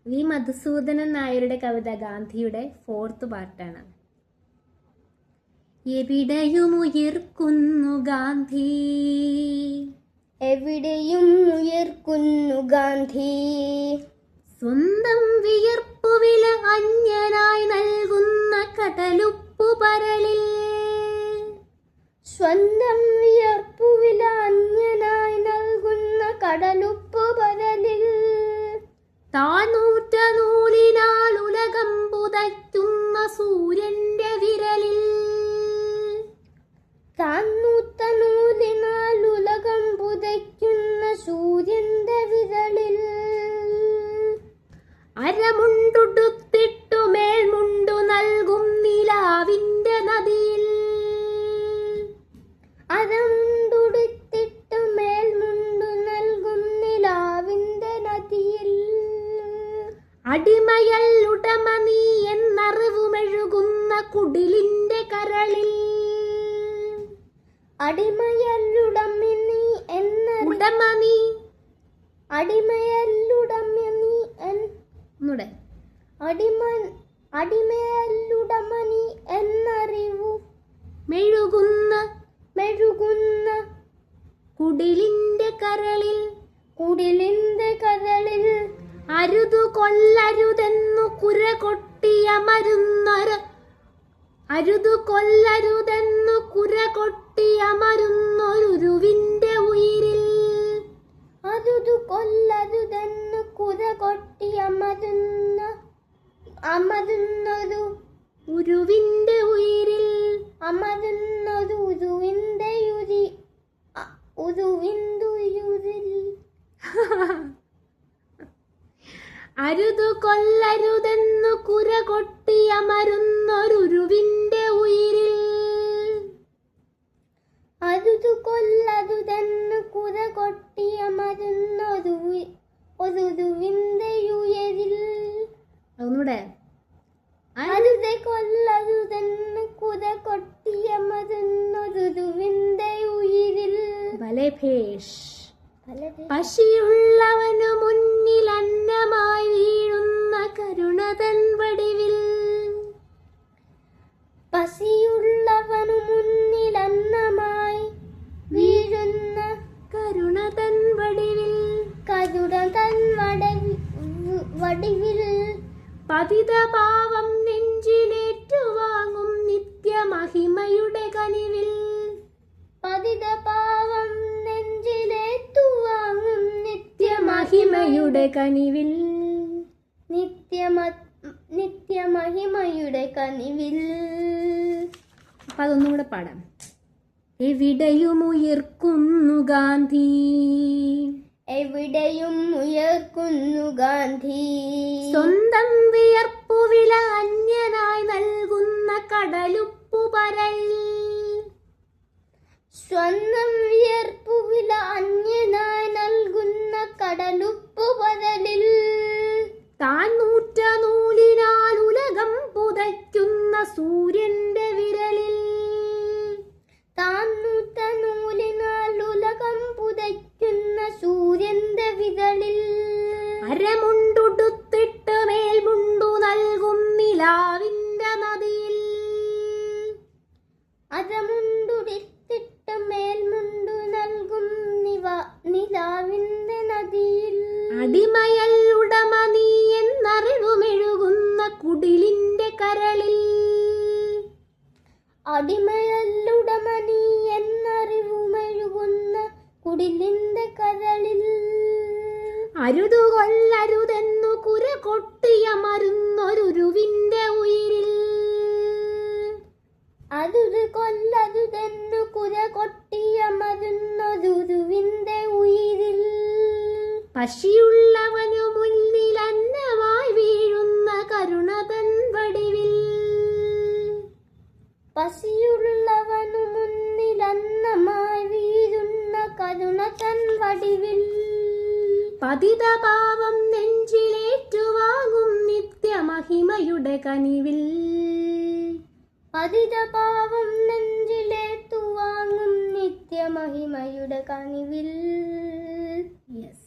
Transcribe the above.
V Madhusoodanan നായരുടെ കവിത ഗാന്ധിയുടെ 4th പാർട്ടാണ്. എവിടെയും ഉയർക്കുന്നു ഗാന്ധി, എവിടെയും ഉയർക്കുന്നു ഗാന്ധി, സ്വന്തം വിയർപ്പുവില അന്യനായി നൽകുന്ന കടലുപ്പു പരലിൽ, സ്വന്തം വിയർപ്പുവില അന്യനായി നൽകുന്ന കടലുപ്പു പരലിൽ, താനൂറ്റ നൂലിനാൽ ഉലകം പുതയ്ക്കുന്ന സൂര്യന്റെ വിരലിൽ, താനൂറ്റ നൂലിനാൽ ഉലകം പുതയ്ക്കുന്ന സൂര്യന്റെ വിരലിൽ, അരമുണ്ടുടുത്തിട്ടു മേൽമുണ്ടു നൽകും നിലാവിന്റെ നദിയിൽ, അരമുണ്ടുടുത്തിട്ടു മേൽമുണ്ടു നൽകും നിലാവിന്റെ നദിയിൽ, അടിമയല്ലുടമ നീ എന്നറിവുമെഴുകുന്ന കുടിലിന്റെ കരളിൽ, അടിമയല്ലുടമ നീ ഉടമ നീ, അടിമയല്ലുടമ നീ ഒന്നൂടെ, അടിമയല്ലുടമ നീ എന്നറിവു മെഴുകുന്ന കുടിലിന്റെ കരളിൽ, കുടിലിന്റെ കരളിൽ, അരുതു കൊല്ലരുതെന്നു കുര കൊട്ടിയമരുന്നൊരു, അരുതു കൊല്ലരുതെന്നു കുര കൊട്ടിയമരുന്നൊരുവിന്റെ ഉയിരിൽ, അരുതു കൊല്ലരുതെന്നു കുര കൊട്ടിയമരുന്നൊരു ഉരുവിന്റെ ഉയിരിൽ, അമരുന്നൊരു ഉരുവിന്റെ ഉരുവിന്തുയിരിൽ, അരുതു കൊല്ലരുതെന്നു കുര കൊട്ടിയമരുന്നൊരുവിന്റെ ഉയിരിൽ, അരുതു കൊല്ലരുതെന്നു കുര കൊട്ടിയമരുന്നൊരുവിന്റെ ഉയരിൽ, ഒന്നൂടെ, അരുതെ കൊല്ലരുതെന്നു കുര കൊട്ടിയമരുന്നൊരുവിന്റെ ഉയിരിൽ, ഭലേ ഭേഷ്. പശിയുള്ളവനു മുന്നിൽ അന്നമായി വീഴുന്ന കരുണതൻ വടിവിൽ, പശിയുള്ളവനു മുന്നിൽ അന്നമായി വീഴുന്ന കരുണതൻ വടിവിൽ, കരുണതൻ വടിവിൽ, പതിത പാവം നെഞ്ചിലേറ്റുവാങ്ങും നിത്യമഹിമയുടെ കനിവിൽ, പതിത പാവം നെഞ്ചിലേറ്റുവാങ്ങും നിത്യമഹിമയുടെ കനിവിൽ, നിത്യമഹിമയുടെ കനിവിൽ. അപ്പൊ അതൊന്നും കൂടെ പാടാം. എവിടെയും ഉയർക്കുന്നു ഗാന്ധി, എവിടെയും ഉയർക്കുന്നു ഗാന്ധി, സ്വന്തം വിയർപ്പുവില അന്യനായി നൽകുന്ന കടലുപ്പു പരലിൽ, സ്വന്തം വിയർപ്പുവില അന്യനായി നൽകുന്ന കടലുപ്പു പരലിൽ, താൻ നൂറ്റ നൂലിനാൽ ഉലകം പുതയ്ക്കുന്ന സൂര്യന്റെ വിരലിൽ, താൻ നൂറ്റ നൂലിനാൽ ഉലകം പുതയ്ക്കുന്ന സൂര്യന്റെ വിരലിൽ, അരമുണ്ടുടുത്തിട്ട് മേൽമുണ്ടു നൽകും നിലാവിന്റെ നദിയിൽ, അരമുണ്ടുടുത്തിട്ട് മേൽമുണ്ടു നൽകും നിലാവിന്റെ നദിയിൽ, അടിമയല്ലുടമ നീ എന്നറിവുമെഴുകുന്ന കുടിലിന്റെ കരളിൽ, അടിമയല്ലുടമ നീ എന്നറിവുമെഴുകുന്ന കുടിലിന്റെ കരളിൽ, അരുതു കൊല്ലരുതെന്നു കുര കൊട്ടിയമരുന്നൊരുവിന്റെ ഉയിരിൽ, അരുത് കൊല്ലരുതെന്നു കുര കൊട്ടിയമരുന്നൊരുവിന്റെ ഉയിരിൽ, പശിയുള്ളവനു മുന്നിൽ അന്നമായി വീഴുന്ന കരുണതൻ വടിവിൽ, പശിയുള്ളവനു മുന്നിൽ അന്നമായി വീഴുന്ന കരുണതൻ വടിവിൽ, പതിത പാവം നെഞ്ചിലേറ്റുവാങ്ങും നിത്യമഹിമയുടെ കനിവിൽ, പതിത പാവം നെഞ്ചിലേറ്റുവാങ്ങും നിത്യമഹിമയുടെ കനിവിൽ. യെസ്.